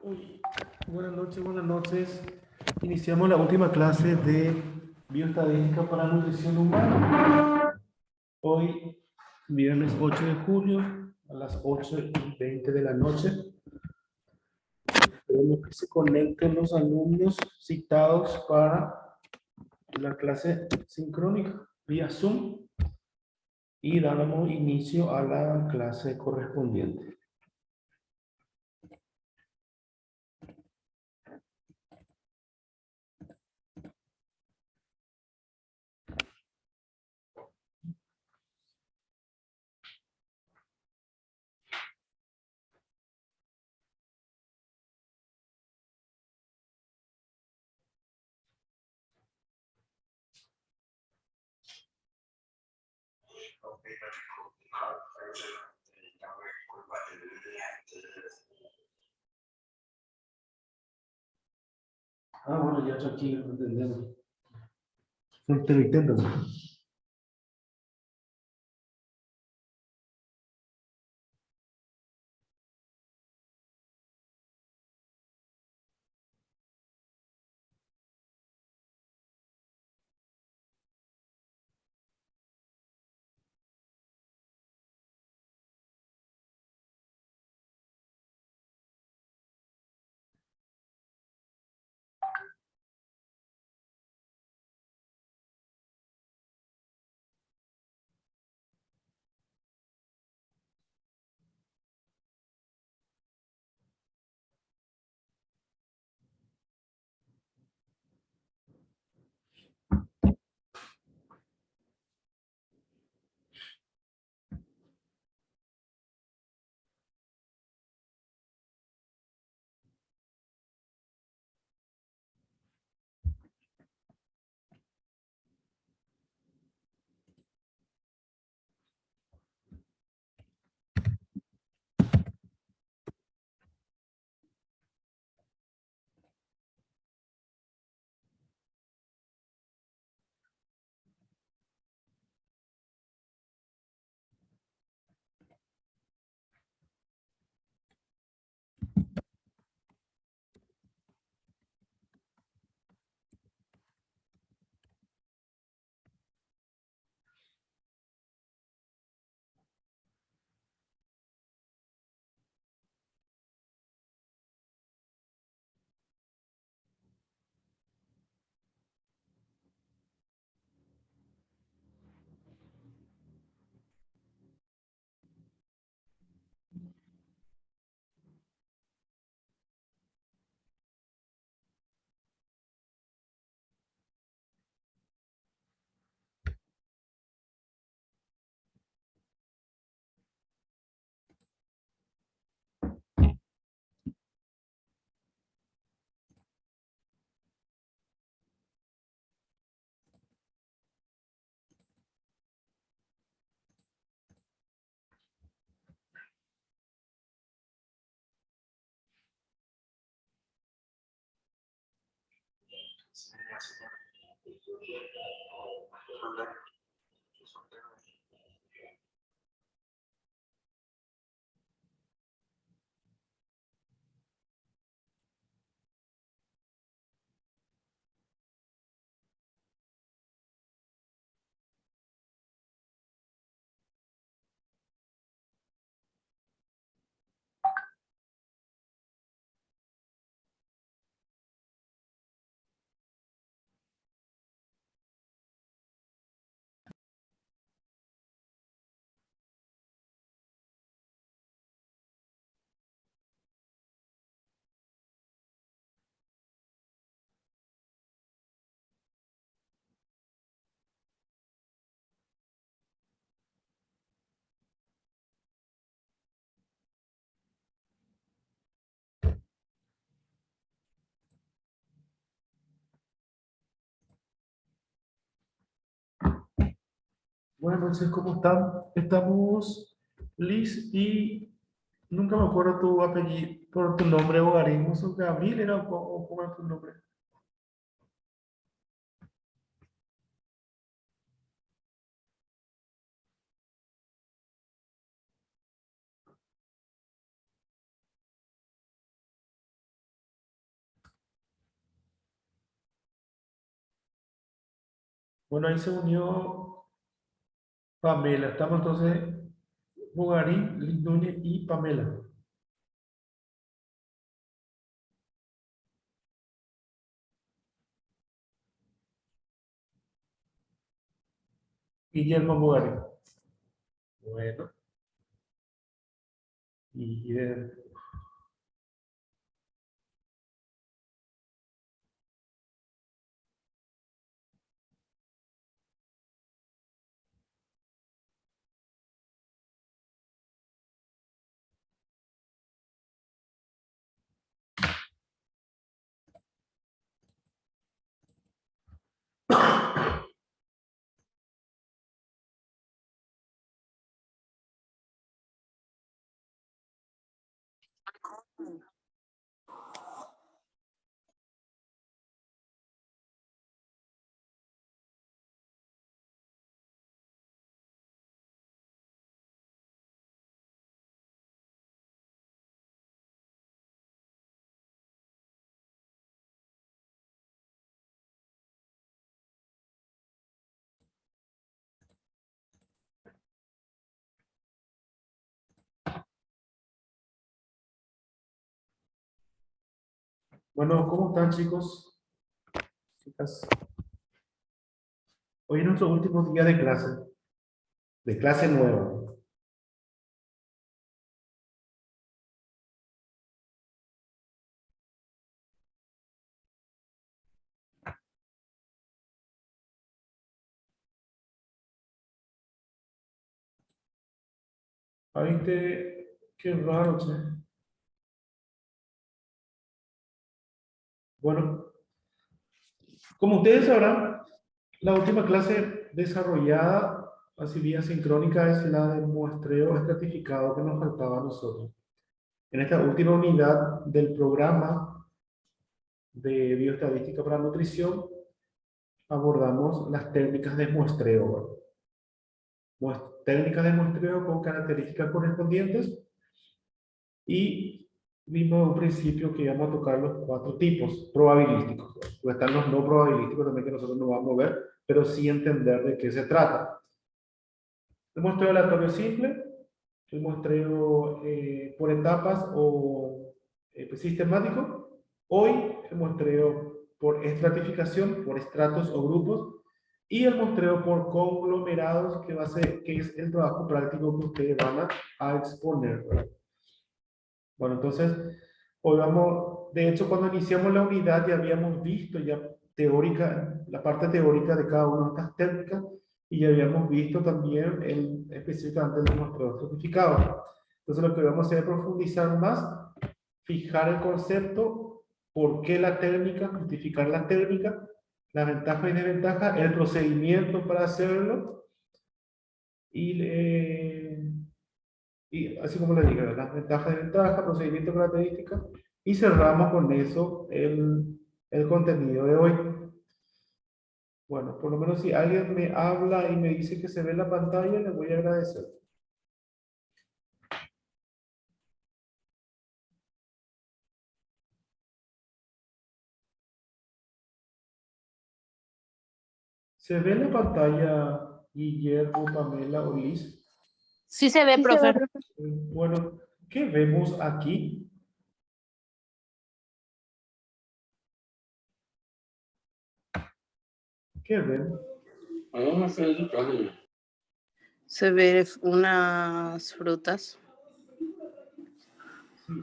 Uy, buenas noches, buenas noches. Iniciamos la última clase de bioestadística para nutrición humana. Hoy, viernes 8 de julio, a las 8:20 de la noche. Esperemos que se conecten los alumnos citados para la clase sincrónica vía Zoom y damos inicio a la clase correspondiente. Ah, bueno, ya tranquilo, entendemos. Fue intermitente, ¿no? Buenas noches, ¿cómo están? Estamos Liz y nunca me acuerdo tu apellido, por tu nombre hogarismo, ¿sos Gabriel era o cómo era tu nombre? Bueno, ahí se unió Pamela. Estamos entonces Bogarín, Liz Núñez y Pamela. Guillermo Bogarín. Bueno, y bueno, ¿cómo están, chicos? Chicas. Hoy es nuestro último día de clase nueva. Ay, qué raro, che. Bueno, como ustedes sabrán, la última clase desarrollada así vía sincrónica es la del muestreo estratificado que nos faltaba a nosotros. En esta última unidad del programa de bioestadística para nutrición abordamos las técnicas de muestreo. Técnicas de muestreo con características correspondientes y vimos en un principio que íbamos a tocar los 4 tipos probabilísticos. Pues están los no probabilísticos también que nosotros no vamos a ver, pero sí entender de qué se trata. El muestreo aleatorio simple, el muestreo por etapas o sistemático. Hoy el muestreo por estratificación, por estratos o grupos, y el muestreo por conglomerados, que es el trabajo práctico que ustedes van a exponer, ¿verdad? Bueno, entonces, hoy vamos, de hecho, cuando iniciamos la unidad ya habíamos visto ya teórica, la parte teórica de cada una de estas técnicas y ya habíamos visto también específicamente el muestreo certificado. Entonces, lo que vamos a hacer es profundizar más, fijar el concepto, por qué la técnica, justificar la técnica, la ventaja y desventaja, el procedimiento para hacerlo y así como le digo, las ventajas y desventajas, procedimiento características, y cerramos con eso el contenido de hoy. Bueno, por lo menos si alguien me habla y me dice que se ve la pantalla, le voy a agradecer. ¿Se ve la pantalla, Guillermo, Pamela o Liz? Sí se ve, profe. Bueno, ¿qué vemos aquí? ¿Qué ven? Se ve unas frutas. Sí.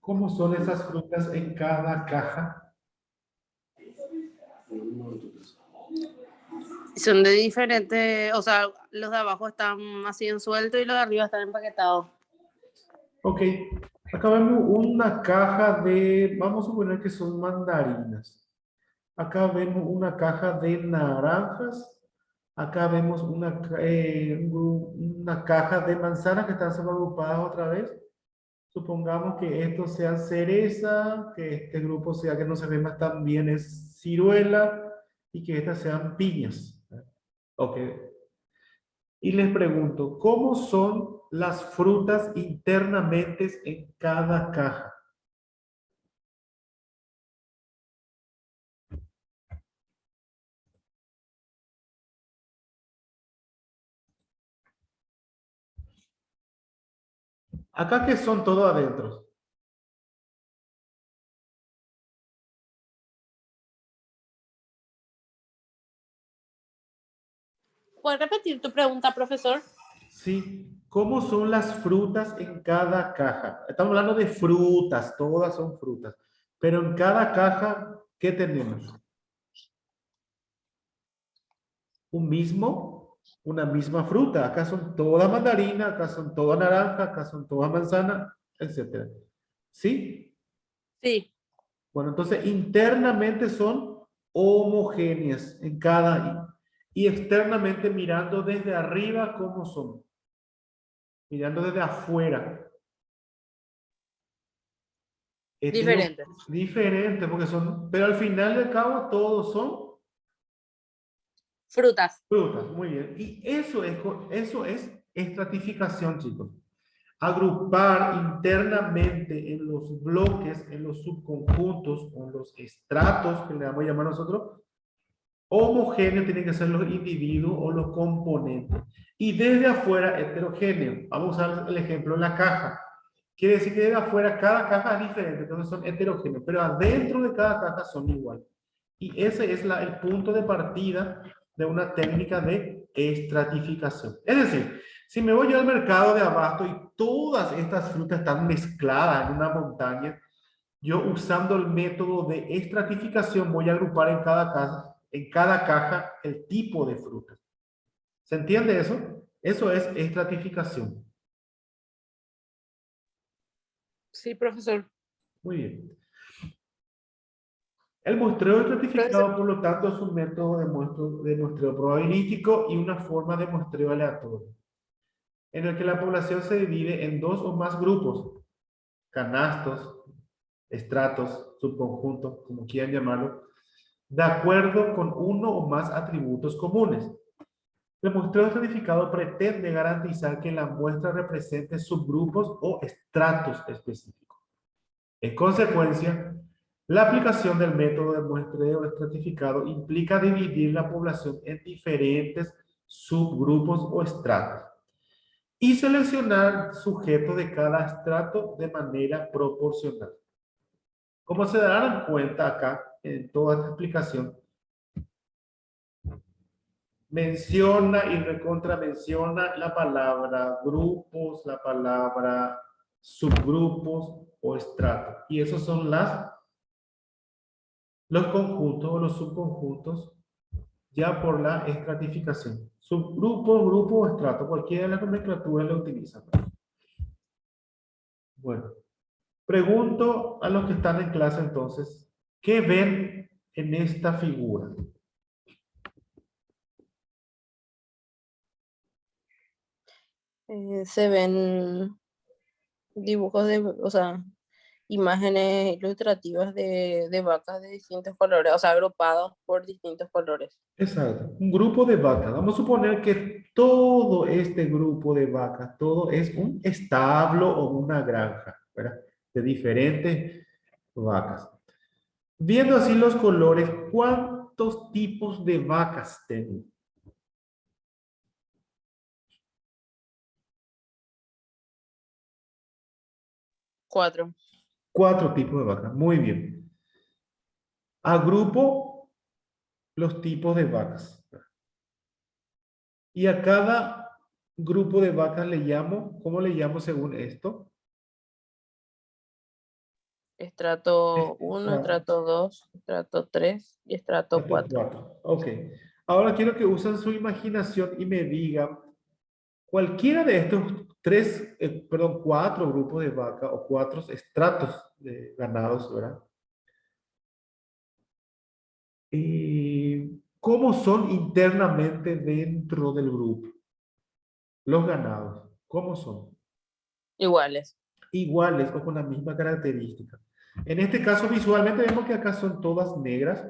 ¿Cómo son esas frutas en cada caja? Son de diferentes, o sea, los de abajo están así en suelto y los de arriba están empaquetados. Ok, acá vemos una caja de, vamos a suponer que son mandarinas. Acá vemos una caja de naranjas. Acá vemos una caja de manzanas que están agrupadas otra vez. Supongamos que esto sea cereza, que este grupo sea que no se ve más tan bien es ciruela y que estas sean piñas. Ok. Y les pregunto, ¿cómo son las frutas internamente en cada caja? Acá que son todos adentro. ¿Puedes repetir tu pregunta, profesor? Sí. ¿Cómo son las frutas en cada caja? Estamos hablando de frutas, todas son frutas. Pero en cada caja, ¿qué tenemos? Una misma fruta. Acá son toda mandarina, acá son toda naranja, acá son toda manzana, etcétera. ¿Sí? Sí, Bueno, entonces internamente son homogéneas en cada y externamente mirando desde arriba, ¿cómo son? Mirando desde afuera. diferente. Diferente, porque son, pero al final del cabo todos son Frutas. frutas, muy bien. Y eso es estratificación, chicos. Agrupar internamente en los bloques, en los subconjuntos o en los estratos, que le vamos a llamar nosotros, homogéneos tienen que ser los individuos o los componentes. Y desde afuera, heterogéneo. Vamos a usar el ejemplo en la caja. Quiere decir que desde afuera cada caja es diferente, entonces son heterogéneos, pero adentro de cada caja son iguales. Y ese es el punto de partida de una técnica de estratificación. Es decir, si me voy yo al mercado de abasto y todas estas frutas están mezcladas en una montaña, yo usando el método de estratificación voy a agrupar en cada caja el tipo de fruta. ¿Se entiende eso? Eso es estratificación. Sí, profesor. Muy bien. El muestreo Profesor, estratificado, por lo tanto, es un método de muestreo probabilístico y una forma de muestreo aleatorio, en el que la población se divide en dos o más grupos, canastos, estratos, subconjuntos, como quieran llamarlo, de acuerdo con uno o más atributos comunes. El muestreo estratificado pretende garantizar que la muestra represente subgrupos o estratos específicos. En consecuencia, la aplicación del método de muestreo estratificado implica dividir la población en diferentes subgrupos o estratos y seleccionar sujetos de cada estrato de manera proporcional. Como se darán cuenta acá, en toda esta explicación, menciona y recontramenciona la palabra grupos, la palabra subgrupos o estratos. Y esos son los conjuntos o los subconjuntos ya por la estratificación. Subgrupo, grupo o estrato, cualquiera de las nomenclaturas lo utilizan. Bueno, pregunto a los que están en clase entonces, ¿qué ven en esta figura? Se ven dibujos o sea, imágenes ilustrativas de vacas de distintos colores, o sea, agrupados por distintos colores. Exacto, un grupo de vacas. Vamos a suponer que todo este grupo de vacas, todo es un establo o una granja, ¿verdad? De diferentes vacas. Viendo así los colores, ¿cuántos tipos de vacas tengo? 4. 4 tipos de vacas. Muy bien. Agrupo los tipos de vacas. Y a cada grupo de vacas le llamo, ¿cómo le llamo según esto? Estrato 1, Estrato estrato 2, estrato 3 y estrato 4. 4. Ok. Ahora quiero que usen su imaginación y me digan cualquiera de estos 4 grupos de vaca o 4 estratos de ganados, ¿verdad? ¿Cómo son internamente dentro del grupo? Los ganados, ¿cómo son? Iguales. Iguales o con la misma característica. En este caso, visualmente vemos que acá son todas negras,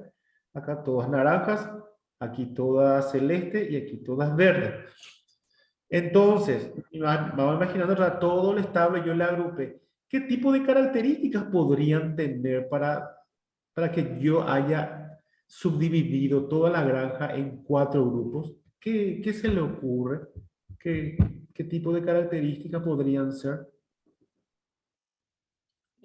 acá todas naranjas, aquí todas celeste y aquí todas verdes. Entonces, vamos imaginando todo el establo, yo le agrupé. ¿Qué tipo de características podrían tener para que yo haya subdividido toda la granja en 4 grupos? ¿Qué se le ocurre? ¿Qué tipo de características podrían ser?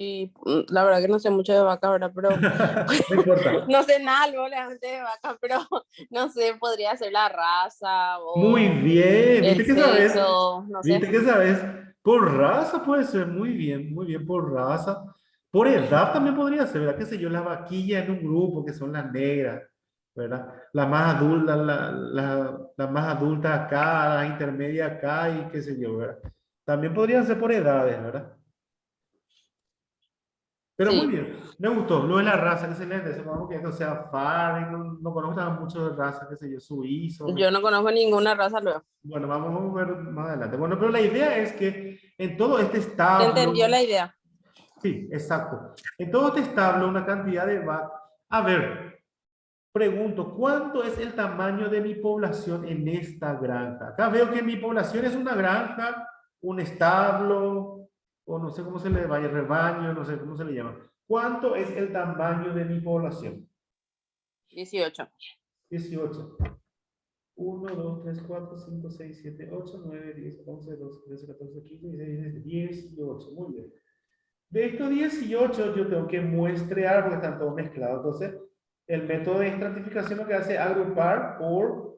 Y la verdad que no sé mucho de vaca, ¿verdad? Pero No importa. no sé nada obviamente de vaca, pero no sé, podría ser la raza Muy o bien, el ¿viste que sabes? sexo, no sé. ¿Viste que sabes? Por raza puede ser, muy bien por raza. Por edad también podría ser, ¿verdad? Qué sé yo, la vaquilla en un grupo, que son las negras, ¿verdad? La más adulta, la más adulta acá, la intermedia acá y qué sé yo, ¿verdad? También podrían ser por edades, ¿verdad? Pero muy Sí, bien, me gustó. Lo de la raza, excelente. Supongamos que esto sea Far, no conozco mucho de raza, qué sé yo, suizo. yo no conozco ninguna raza luego. Bueno, vamos a ver más adelante. Bueno, pero la idea es que en todo este ¿Se entendió establo, la idea? sí, exacto. En todo este establo, una cantidad de vacas. A ver, pregunto, ¿cuánto es el tamaño de mi población en esta granja? Acá veo que mi población es una granja, un establo, o no sé cómo se le vaya, rebaño, no sé cómo se le llama. ¿Cuánto es el tamaño de mi población? 18. 18. 1, 2, 3, 4, 5, 6, 7, 8, 9, 10, 11, 12, 13, 14, 15, 16, 17, 18. Muy bien. De estos 18 yo tengo que muestrear porque están todos mezclados. Entonces, el método de estratificación lo que hace es agrupar por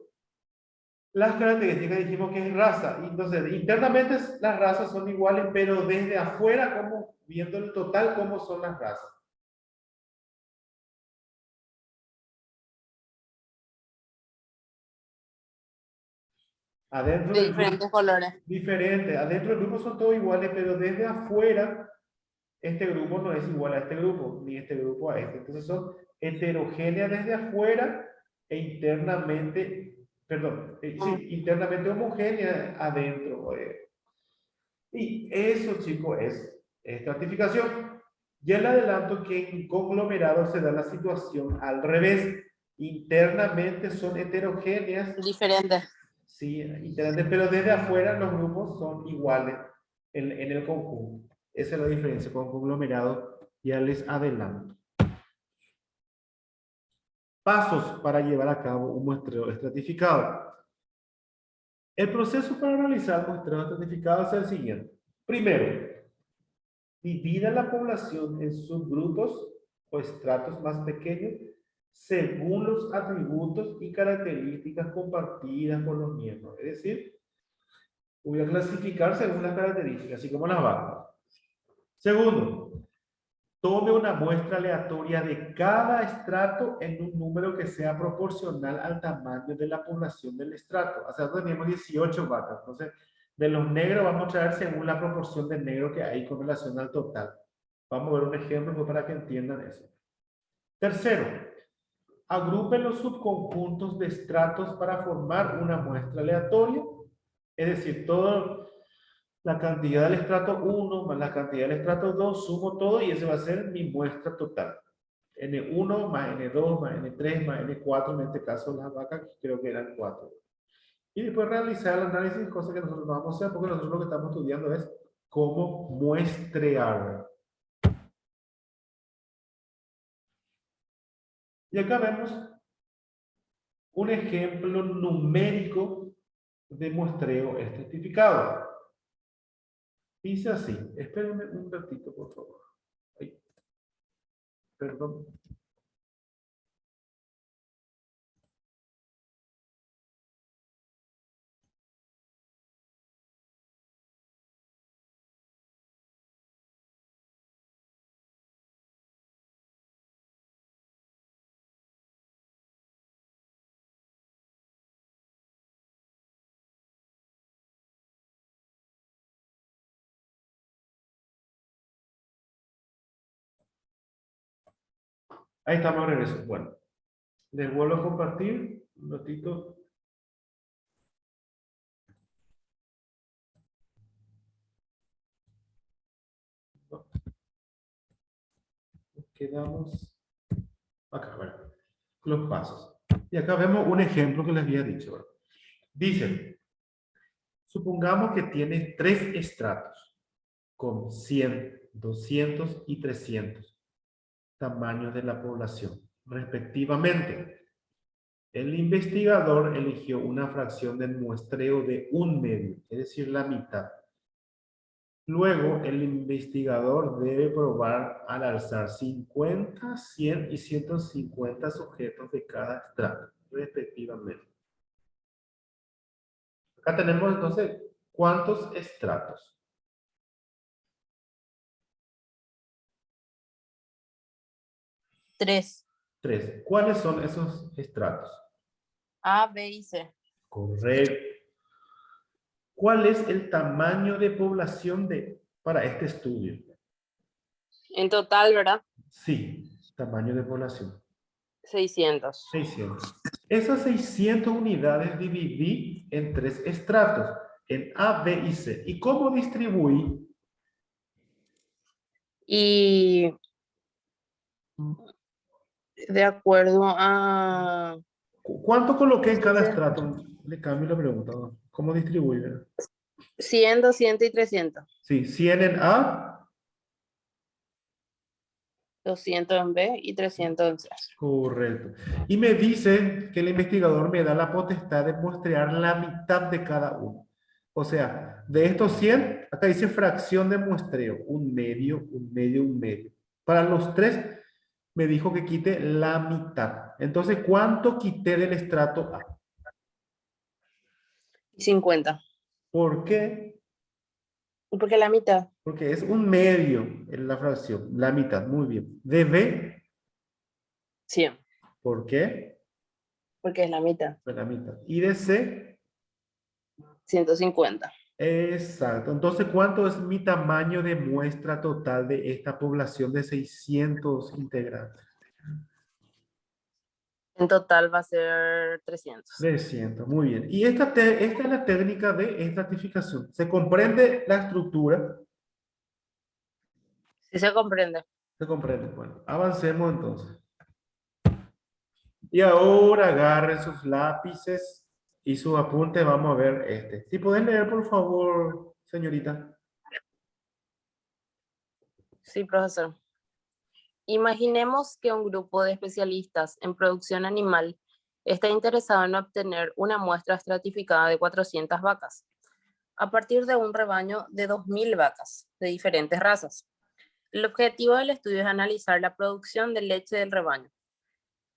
las características. Dijimos que es raza. Y entonces, internamente las razas son iguales, pero desde afuera, como viendo el total, cómo son las razas. Adentro De del grupo, diferentes colores. diferente. Adentro del grupo son todos iguales, pero desde afuera este grupo no es igual a este grupo, ni este grupo a este. Entonces son heterogéneas desde afuera e internamente, perdón, sí, internamente homogéneas adentro. Y eso, chicos, es estratificación. Ya le adelanto que en conglomerados se da la situación al revés. Internamente son heterogéneas, Diferentes. sí, internamente, pero desde afuera los grupos son iguales en el conjunto. Esa es la diferencia con conglomerado. Ya les adelanto. Pasos para llevar a cabo un muestreo estratificado. El proceso para realizar muestreo estratificado es el siguiente. Primero, divida la población en subgrupos o estratos más pequeños según los atributos y características compartidas por los miembros. Es decir, voy a clasificar según las características, así como las vacas. Segundo, tome una muestra aleatoria de cada estrato en un número que sea proporcional al tamaño de la población del estrato. O sea, tenemos 18 vacas. Entonces, de los negros vamos a traer según la proporción de negro que hay con relación al total. Vamos a ver un ejemplo para que entiendan eso. Tercero, agrupe los subconjuntos de estratos para formar una muestra aleatoria. Es decir, todo la cantidad del estrato 1 más la cantidad del estrato 2, sumo todo y ese va a ser mi muestra total. N1 más N2 más N3 más N4, en este caso las vacas creo que eran 4. Y después realizar el análisis, cosa que nosotros no vamos a hacer porque nosotros lo que estamos estudiando es cómo muestrear. Y acá vemos un ejemplo numérico de muestreo estratificado. Dice así, espérenme un ratito por favor. Ay, perdón. Ahí estamos de regreso. Bueno, les vuelvo a compartir un ratito. Nos quedamos acá, bueno, los pasos. Y acá vemos un ejemplo que les había dicho. Bueno, dice, supongamos que tienes 3 estratos con 100, 200 y 300 tamaños de la población, respectivamente. El investigador eligió una fracción del muestreo de 1/2, es decir, la mitad. Luego, el investigador debe probar al alzar 50, 100 y 150 sujetos de cada estrato, respectivamente. Acá tenemos entonces, ¿cuántos estratos? 3. 3. ¿Cuáles son esos estratos? A, B y C. Correcto. ¿Cuál es el tamaño de población para este estudio? En total, ¿verdad? Sí, tamaño de población. 600. 600. Esas 600 unidades dividí en 3 estratos, en A, B y C. ¿Y cómo distribuí? Y de acuerdo a ¿Cuánto coloqué en cada estrato? Le cambio la pregunta. ¿No? ¿Cómo distribuí? ¿Verdad? 100, 200 y 300. Sí, 100 en A. 200 en B y 300 en C. Correcto. Y me dice que el investigador me da la potestad de muestrear la mitad de cada uno. O sea, de estos 100, acá dice fracción de muestreo, un medio, un medio, un medio. Para los 3, me dijo que quite la mitad. Entonces, ¿cuánto quité del estrato A? Y 50. ¿Por qué? Porque la mitad. Porque es un medio en la fracción, la mitad, muy bien. De B, 100. ¿por qué? Porque es la mitad. Pues la mitad. Y de C, 150. exacto. Entonces, ¿cuánto es mi tamaño de muestra total de esta población de 600 integrantes? En total va a ser 300. 300, muy bien. Y esta es la técnica de estratificación. ¿Se comprende la estructura? ¿Sí se comprende? Se comprende. Bueno, avancemos entonces. Y ahora agarren sus lápices y sus apuntes. Vamos a ver este. Si pueden leer, por favor, señorita. Sí, profesor. Imaginemos que un grupo de especialistas en producción animal está interesado en obtener una muestra estratificada de 400 vacas, a partir de un rebaño de 2.000 vacas de diferentes razas. El objetivo del estudio es analizar la producción de leche del rebaño,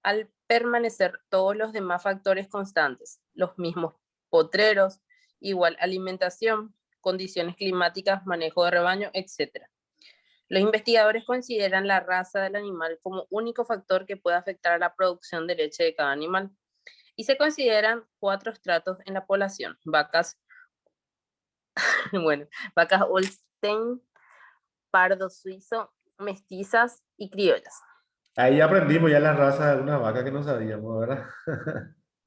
al permanecer todos los demás factores constantes, los mismos potreros, igual alimentación, condiciones climáticas, manejo de rebaño, etc. Los investigadores consideran la raza del animal como único factor que puede afectar a la producción de leche de cada animal y se consideran 4 estratos en la población: vacas, bueno, vacas Holstein, pardo suizo, mestizas y criollas. Ahí aprendimos ya la raza de una vaca que no sabíamos, ¿verdad?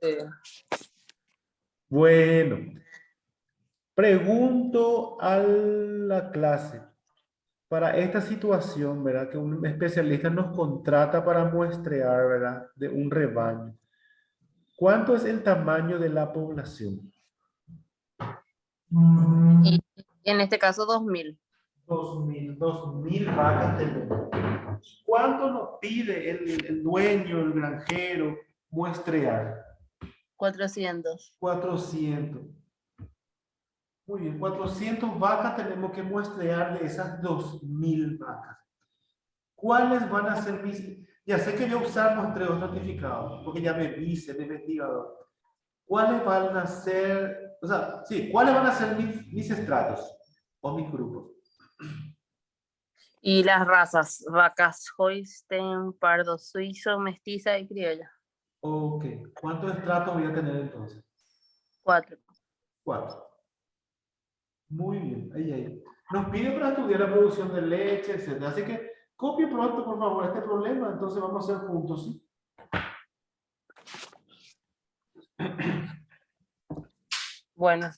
Eh, Bueno, pregunto a la clase. Para esta situación, ¿verdad? Que un especialista nos contrata para muestrear, ¿verdad? De un rebaño. ¿Cuánto es el tamaño de la población? y en este caso 2.000. 2000 vacas tenemos. ¿Cuánto nos pide el dueño, el granjero, muestrear? 400. 400. Muy bien, 400 vacas tenemos que muestrear de esas 2000 vacas. ¿Cuáles van a ser mis? Ya sé que voy a usar muestreo estratificado, porque ya me dice el investigador. ¿Cuáles van a ser, o sea, sí, cuáles van a ser mis estratos o mis grupos? Y las razas: vacas Holstein, pardo suizo, mestiza y criolla. Ok, ¿cuántos estratos voy a tener entonces? 4. 4. Muy bien, ahí. Nos pide para estudiar la producción de leche, etcétera. Así que copie pronto, por favor, este problema. Entonces vamos a hacer juntos, ¿sí? Bueno.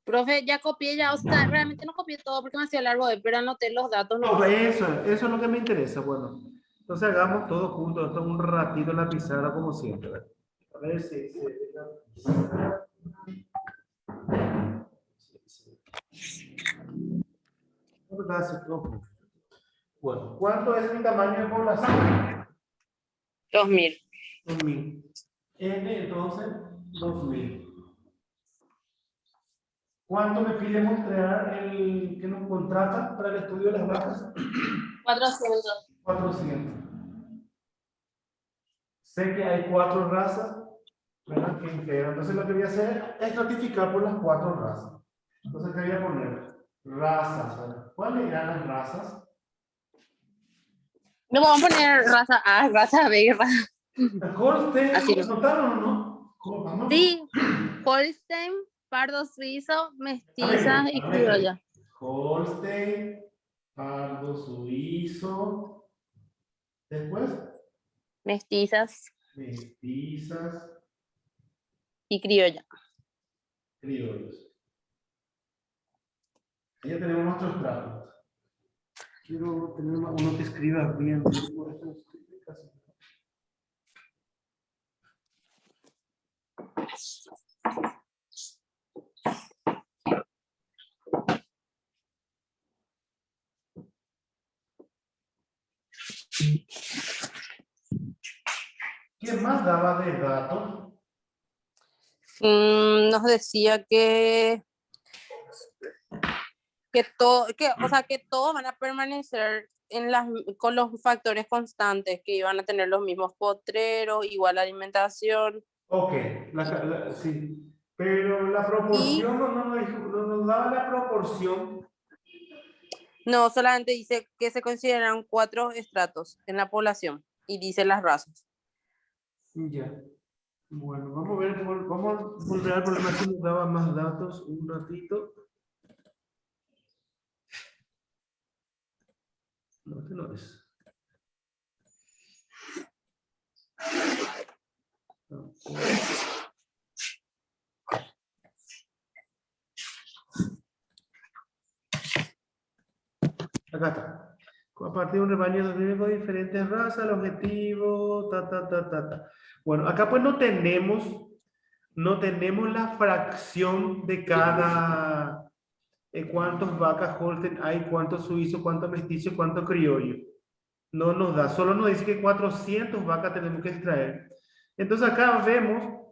Profe, ya copié ya, o sea, realmente no copié todo porque me hacía largo hoy, pero anoté los datos, ¿no? Eso es lo que me interesa. Bueno, entonces hagamos todo junto. Esto un ratito en la pizarra, como siempre. A ver si la pizarra. Bueno, ¿cuánto es el tamaño de población? 2000. 2000. N, entonces, 2000. ¿Cuánto me pide mostrar el que nos contrata para el estudio de las vacas? 400. 400. Sé que hay 4 razas, ¿verdad? Que integran. Entonces lo que voy a hacer es estratificar por las 4 razas. Entonces, ¿qué voy a poner? Razas, ¿verdad? ¿Cuáles eran las razas? No vamos a poner raza A, raza B, raza. Holstein, Así no. ¿notaron o no? Vamos. Sí, Holstein, pardo suizo, mestiza y criolla. Holstein, pardo suizo. Después, Mestizas mestizas, y criolla. criollos. Ahí ya tenemos nuestros estratos. Quiero tener uno que escriba bien. ¿Qué más daba de datos? Nos decía o sea, que todos van a permanecer con los factores constantes, que iban a tener los mismos potreros, igual alimentación. Ok, sí. Pero la proporción no nos daba la proporción. No, solamente dice que se consideran 4 estratos en la población y dice las razas. Ya. Bueno, vamos a ver, vamos a volver al problema si nos daba más datos un ratito. No, este no es. No. Acá está. A partir de un rebaño de diferentes razas, el objetivo, Bueno, acá pues no tenemos la fracción de cada, cuántos vacas Holstein hay, cuántos suizos, cuántos mestizos, cuántos criollos. No nos da, solo nos dice que 400 vacas tenemos que extraer. Entonces acá vemos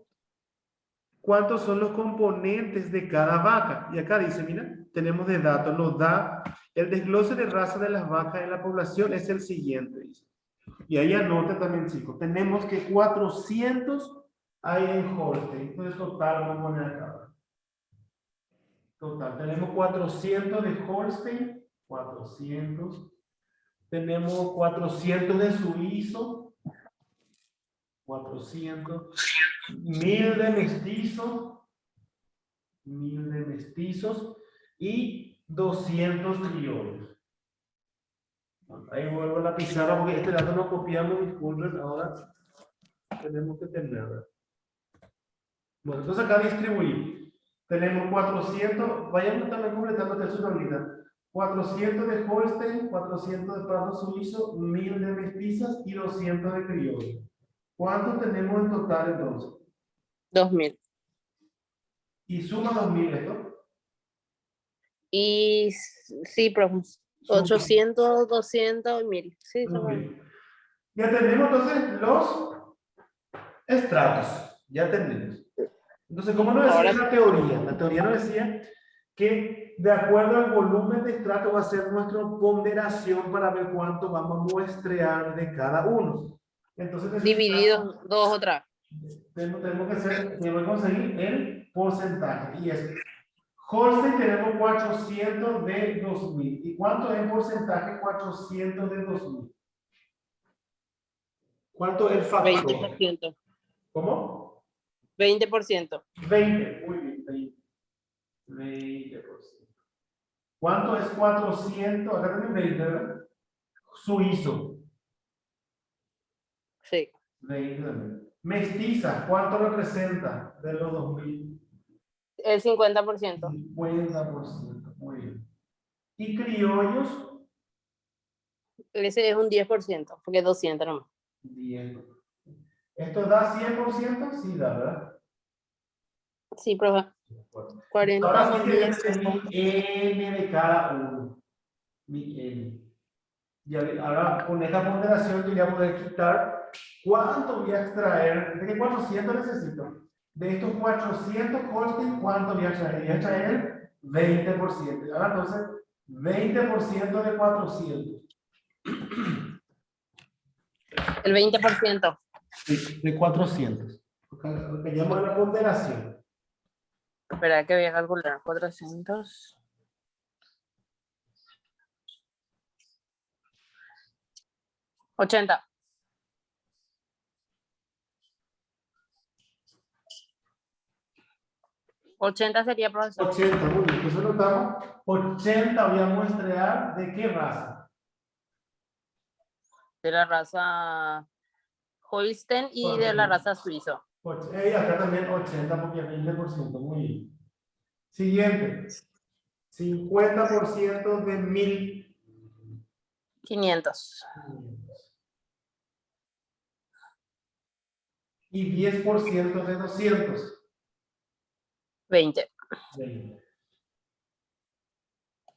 cuántos son los componentes de cada vaca. Y acá dice, mira, tenemos de datos, nos da el desglose de raza de las vacas en la población es el siguiente. Dice. Y ahí anota también, chicos, tenemos que 400 hay en Holstein. Entonces total, vamos a poner acá. Total, tenemos 400 de Holstein, 400. Tenemos 400 de suizo, 400. 1000 de mestizos, 1000 de mestizos y 200 criollos. Bueno, ahí vuelvo a la pizarra porque este dato no copiamos, disculpen, ahora tenemos que tenerlo. Bueno, entonces acá distribuimos. Tenemos 400, vayamos también completando el texto ahorita. 400 de Holstein, 400 de pardo suizo, 1000 de mestizas y 200 de criollos. ¿Cuántos tenemos en total entonces? 2000. Y suma 2000 esto. Y sí, profe. 800, 200 y 1000. Sí, son. Ya tenemos entonces los estratos. Ya tenemos. Entonces, como nos decía Ahora, la teoría nos decía que de acuerdo al volumen de estrato va a ser nuestra ponderación para ver cuánto vamos a muestrear de cada uno. Entonces, dividido 2 otra. tenemos que conseguir el porcentaje. Y es, Holstein tenemos 400 de 2000. ¿Y cuánto es el porcentaje 400 de 2000? ¿Cuánto es el factor? 20%. ¿Cómo? 20%. 20, muy bien, 20%. ¿Cuánto es 400? Acá también 20, ¿verdad? Suizo. Sí. 20 también. Mestiza, ¿cuánto representa de los 2000? El 50%. 50%. Muy bien. ¿Y criollos? Ese es un 10%, porque 200 nomás. 10. ¿Esto da 100%? Sí, da, ¿verdad? Sí, profe. 40 Ahora más sí que voy a 10. tener mi n de cada uno. Mi n. Y ahora con esta ponderación yo voy a poder quitar cuánto voy a extraer. ¿De qué 400 necesito? De estos 400 costes, ¿cuánto voy a extraer? Voy a extraer 20%. Ahora entonces, 20% de 400. El 20%. Sí, de 400. Lo que llamo la ponderación. Espera que voy a calcular. 400. 80. 80 sería, profesor. 80, muy bien. Entonces notamos, 80 voy a muestrear de qué raza. De la raza Holstein y de la raza suizo. Y acá también 80 porque es 20%. Muy bien. Siguiente. 50% de 1000. 500. Y 10% de 200. 20. 20.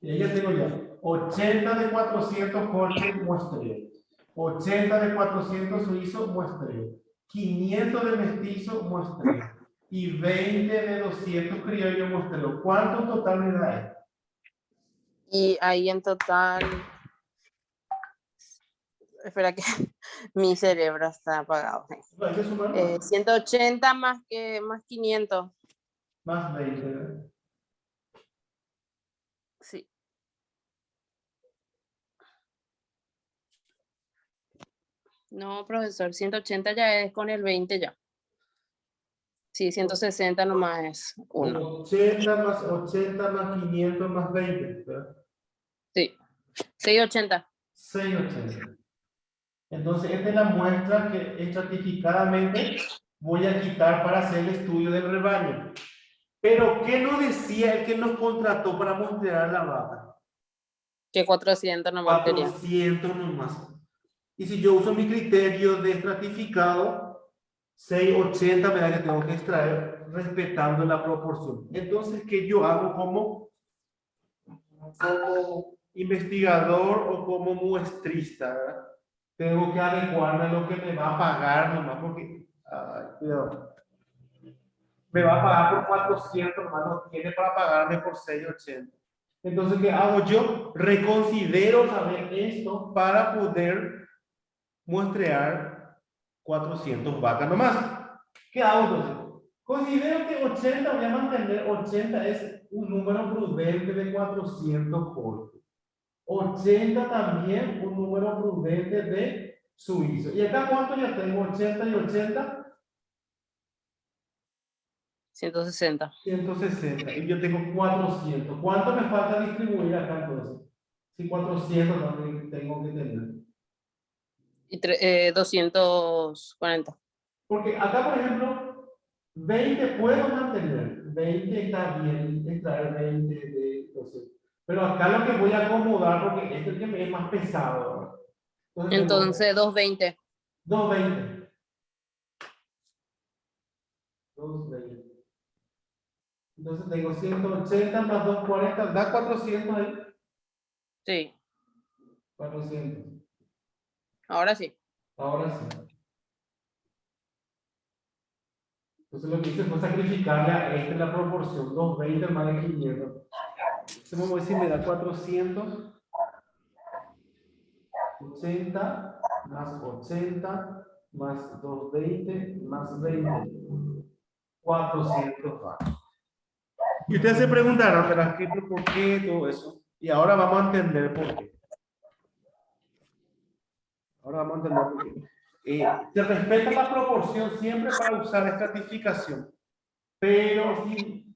Y ahí ya tengo ya. 80 de 400 corte muestreo. 80 de 400 suizo muestreo. 500 de mestizo muestreo. Y 20 de 200 criollo muestreo. ¿Cuánto en total me da esto? Y ahí en total. Espera que mi cerebro está apagado. Hay que sumar 180 más 500. más 20, ¿verdad? Sí. No, profesor, 180 ya es con el 20 ya. Sí, 160 nomás es 1. 80 más 80 más 500 más 20, ¿verdad? Sí. 680. 680. Entonces, esta es la muestra que estratificadamente voy a quitar para hacer el estudio del rebaño. Pero, ¿qué nos decía el que nos contrató para mostrar la vaca? Que 400 nomás quería. 400 nomás. Y si yo uso mi criterio de estratificado, 680 me da que tengo que extraer respetando la proporción. Entonces, ¿qué yo hago como investigador o como muestrista? ¿Verdad? Tengo que adecuarme a lo que me va a pagar nomás, porque, cuidado, me va a pagar por 400, nomás no tiene para pagarme por 680. Entonces, ¿qué hago yo? Reconsidero también esto para poder muestrear 400 vacas nomás. ¿Qué hago entonces? Considero que 80, voy a mantener 80 es un número prudente de 400 cortes. 80 también un número prudente de suizo. ¿Y acá cuánto ya tengo? 80 y 80. 160. 160. Y yo tengo 400. ¿Cuánto me falta distribuir acá entonces? Si 400 también tengo que tener. Y 240. Porque acá, por ejemplo, 20 puedo mantener. 20 está bien, extraer 20 de 200. Pero acá lo que voy a acomodar, porque este es el que me es más pesado, ¿verdad? Entonces, 220. 220. 220. Entonces tengo 180 más 240, da 400 ahí. Sí, 400. ahora sí. Ahora sí. Entonces lo que hice fue sacrificarle a este la proporción 220 más de 500. Entonces vamos a ver si me da 400. 80 más 80 más 220 más 20. 400 va. Y ustedes se preguntarán, ¿verdad? ¿Por qué todo eso? Y ahora vamos a entender por qué. Ahora vamos a entender por qué. Se respeta la proporción siempre para usar estratificación. Pero si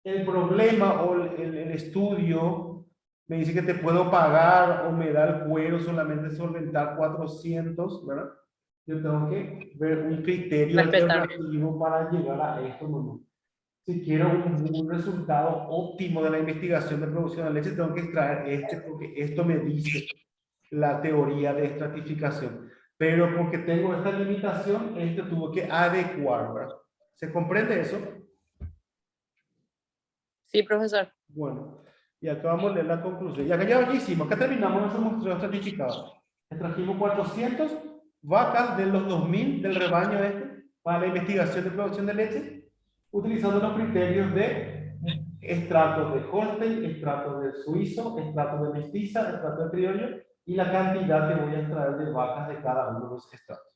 el problema o el estudio me dice que te puedo pagar o me da el cuero solamente solventar 400, ¿verdad? Yo tengo que ver un criterio Respetar. alternativo para llegar a esto, ¿no? Si quiero un resultado óptimo de la investigación de producción de leche, tengo que extraer este porque esto me dice la teoría de estratificación. Pero porque tengo esta limitación, este tuvo que adecuar, ¿verdad? ¿Se comprende eso? Sí, profesor. Bueno, y acá vamos a leer la conclusión. Y acá ya hicimos, acá terminamos nuestro muestreo estratificado. Extrajimos 400 vacas de los 2000 del rebaño este para la investigación de producción de leche, utilizando los criterios de estratos de Holstein, estratos de suizo, estratos de mestiza, estratos de criollo y la cantidad que voy a extraer de vacas de cada uno de los estratos.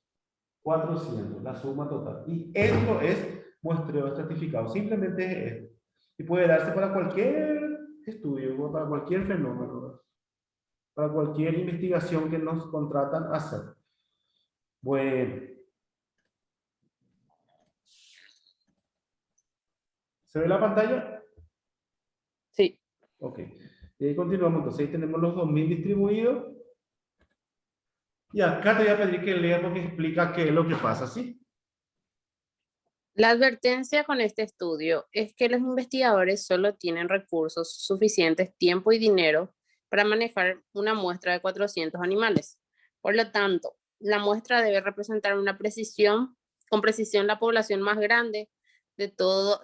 400, la suma total. Y esto es muestreo estratificado, simplemente es esto. Y puede darse para cualquier estudio, para cualquier fenómeno, ¿verdad? Para cualquier investigación que nos contratan a hacer. Bueno. ¿Se ve la pantalla? Sí. Ok. Y ahí continuamos. Entonces ahí tenemos los 2000 distribuidos. Y acá te voy a pedir que lea porque explica qué es lo que pasa, ¿sí? La advertencia con este estudio es que los investigadores solo tienen recursos suficientes, tiempo y dinero para manejar una muestra de 400 animales. Por lo tanto, la muestra debe representar con precisión la población más grande de todos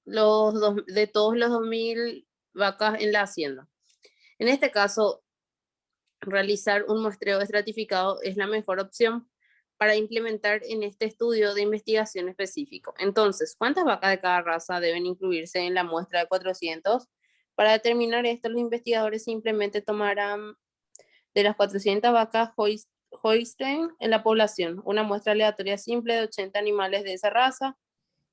los 2000 vacas en la hacienda. En este caso, realizar un muestreo estratificado es la mejor opción para implementar en este estudio de investigación específico. Entonces, ¿cuántas vacas de cada raza deben incluirse en la muestra de 400? Para determinar esto, los investigadores simplemente tomarán de las 400 vacas Holstein en la población una muestra aleatoria simple de 80 animales de esa raza.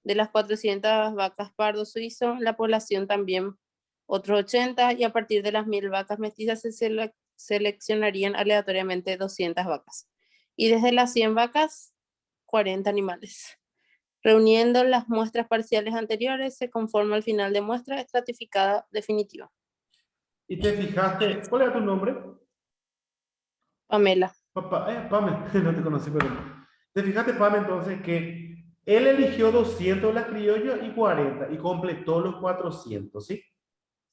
De las 400 vacas pardo suizo en la población también otros 80, y a partir de las 1000 vacas mestizas se seleccionarían aleatoriamente 200 vacas. Y desde las 100 vacas, 40 animales. Reuniendo las muestras parciales anteriores, se conforma el final de muestra estratificada definitiva. Y te fijaste, ¿cuál era tu nombre? Pamela. Pame, no te conocí, pero... Te fijaste, Pame, entonces que él eligió 200 de las criollas y 40 y completó los 400, ¿sí?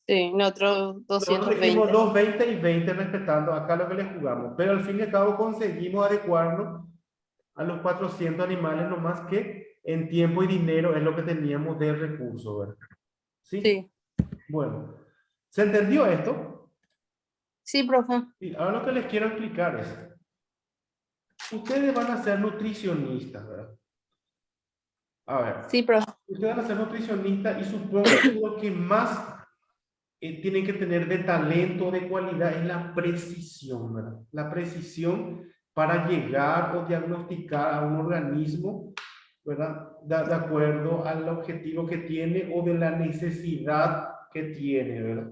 Sí, nosotros Nosotros elegimos 220. 220 y 20 respetando acá lo que le jugamos, pero al fin y al cabo conseguimos adecuarnos a los 400 animales, nomás que en tiempo y dinero es lo que teníamos de recurso, ¿verdad? ¿Sí? Sí. Bueno, ¿se entendió esto? Sí, profe. Y ahora lo que les quiero explicar es, ustedes van a ser nutricionistas, ¿verdad? A ver, Sí, profe. ustedes van a ser nutricionistas y supongo que lo que más tienen que tener de talento, de cualidad, es la precisión, ¿verdad? La precisión para llegar o diagnosticar a un organismo, ¿verdad? De acuerdo al objetivo que tiene o de la necesidad que tiene, ¿verdad?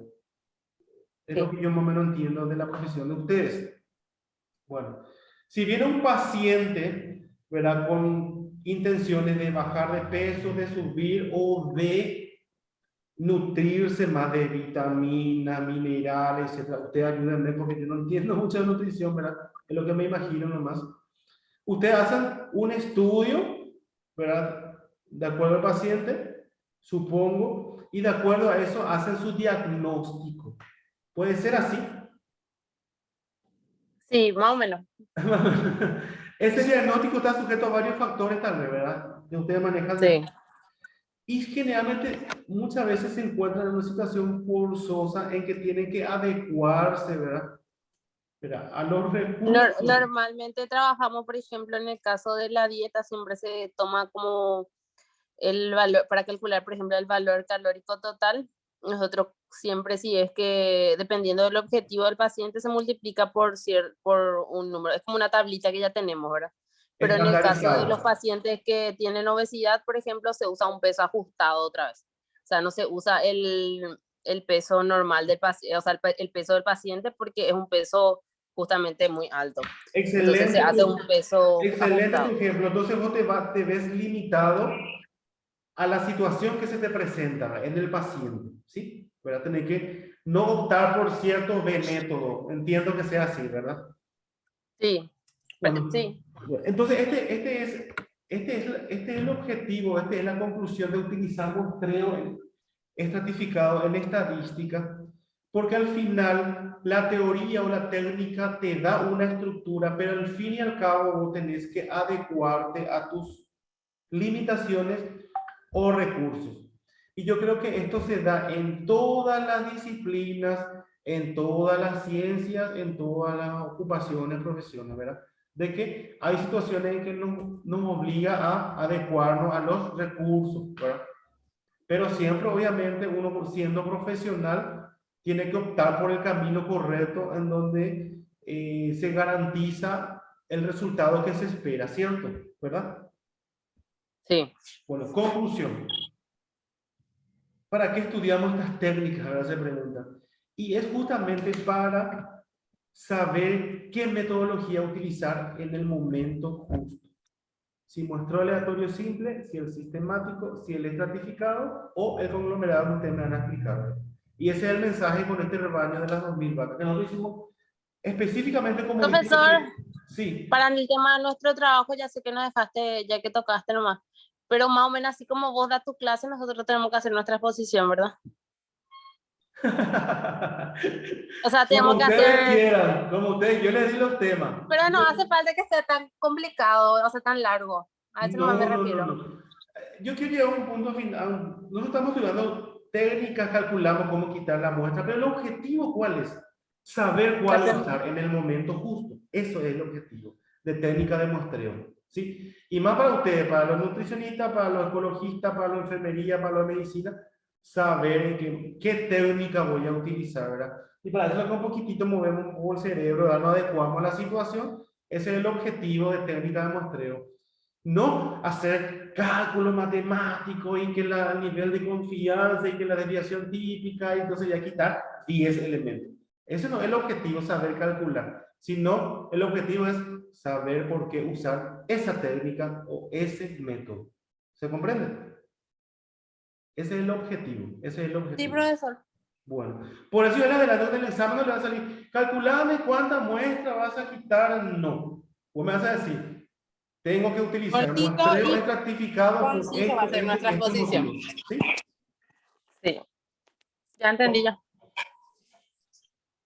Es lo que yo más o menos entiendo de la profesión de ustedes. Bueno, si viene un paciente, ¿verdad? Con intenciones de bajar de peso, de subir o de nutrirse más de vitaminas, minerales, etc. Ustedes ayúdenme porque yo no entiendo mucho de nutrición, ¿verdad? Es lo que me imagino nomás. Ustedes hacen un estudio, ¿verdad? De acuerdo al paciente, supongo, y de acuerdo a eso hacen su diagnóstico. ¿Puede ser así? Sí, más o menos. Ese diagnóstico está sujeto a varios factores tal vez, ¿verdad? Que ustedes manejan. Sí. Y generalmente muchas veces se encuentran en una situación forzosa en que tienen que adecuarse, ¿verdad? A los recursos. Normalmente trabajamos, por ejemplo, en el caso de la dieta, siempre se toma como el valor, para calcular, por ejemplo, el valor calórico total. Nosotros siempre, si es que dependiendo del objetivo del paciente, se multiplica por un número. Es como una tablita que ya tenemos, ¿verdad? Pero en el caso de los Estandarizado. pacientes que tienen obesidad, por ejemplo, se usa un peso ajustado otra vez. O sea, no se usa el peso normal del paciente, o sea, el peso del paciente, porque es un peso justamente muy alto. Entonces se Excelente, hace un peso excelente tu ajustado. ejemplo. Entonces vos te ves limitado a la situación que se te presenta en el paciente, ¿sí? ¿Verdad? Tener que no optar por cierto método. Entiendo que sea así, ¿verdad? Sí, Bueno, sí. entonces este es Este es el objetivo, esta es la conclusión de utilizar muestreo estratificado en estadística, porque al final la teoría o la técnica te da una estructura, pero al fin y al cabo vos tenés que adecuarte a tus limitaciones o recursos. Y yo creo que esto se da en todas las disciplinas, en todas las ciencias, en todas las ocupaciones, profesiones, ¿verdad? De que hay situaciones en que nos obliga a adecuarnos a los recursos, ¿verdad? Pero siempre, obviamente, uno siendo profesional tiene que optar por el camino correcto en donde se garantiza el resultado que se espera, ¿cierto? ¿Verdad? Sí. Bueno, conclusión. ¿Para qué estudiamos estas técnicas? Ahora se pregunta. Y es justamente para saber qué metodología utilizar en el momento justo. Si muestro aleatorio simple, si el sistemático, si el estratificado o el conglomerado que ustedes me han explicado. Y ese es el mensaje con este rebaño de las 2000 vacas que nosotros hicimos específicamente como... Profesor, sí. para el tema de nuestro trabajo, ya sé que nos dejaste, ya que tocaste nomás, pero más o menos así como vos das tu clase, nosotros tenemos que hacer nuestra exposición, ¿verdad? O sea, tenemos Como que ustedes hacer... quieran, como ustedes, yo les di los temas. Pero no hace falta que sea tan complicado, o sea, tan largo. A eso nomás me refiero. No. Yo quiero llegar a un punto final. Nosotros estamos estudiando técnicas, calculamos cómo quitar la muestra, pero el objetivo, ¿cuál es? Saber cuál usar en el momento justo. Eso es el objetivo de técnica de muestreo, ¿sí? Y más para ustedes, para los nutricionistas, para los ecologistas, para la enfermería, para la medicina, saber qué técnica voy a utilizar, ¿verdad? Y para eso un poquitito movemos un poco el cerebro, ¿verdad? Nos adecuamos a la situación. Ese es el objetivo de técnica de muestreo. No hacer cálculos matemáticos y que el nivel de confianza y que la desviación típica, y entonces ya quitar 10 elementos. Ese no es el objetivo, saber calcular, sino el objetivo es saber por qué usar esa técnica o ese método. ¿Se comprende? Ese es el objetivo. Ese es el objetivo. Sí, profesor. Bueno, por eso en adelante del examen no le va a salir, calculame cuántas muestras vas a quitar. No. Vos me vas a decir, tengo que utilizar muestreo estratificado por esto va a ser nuestra exposición. ¿Sí? Sí. Ya entendí ya.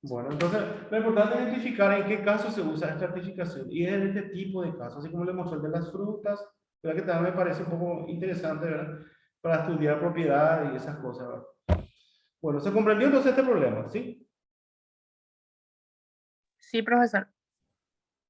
Bueno, entonces lo importante es identificar en qué caso se usa estratificación y en este tipo de casos, así como le mostré el de las frutas, ¿verdad? Que también me parece un poco interesante, ¿verdad? Para estudiar propiedades y esas cosas, ¿verdad? Bueno, ¿se comprendió entonces este problema? ¿Sí? Sí, profesor.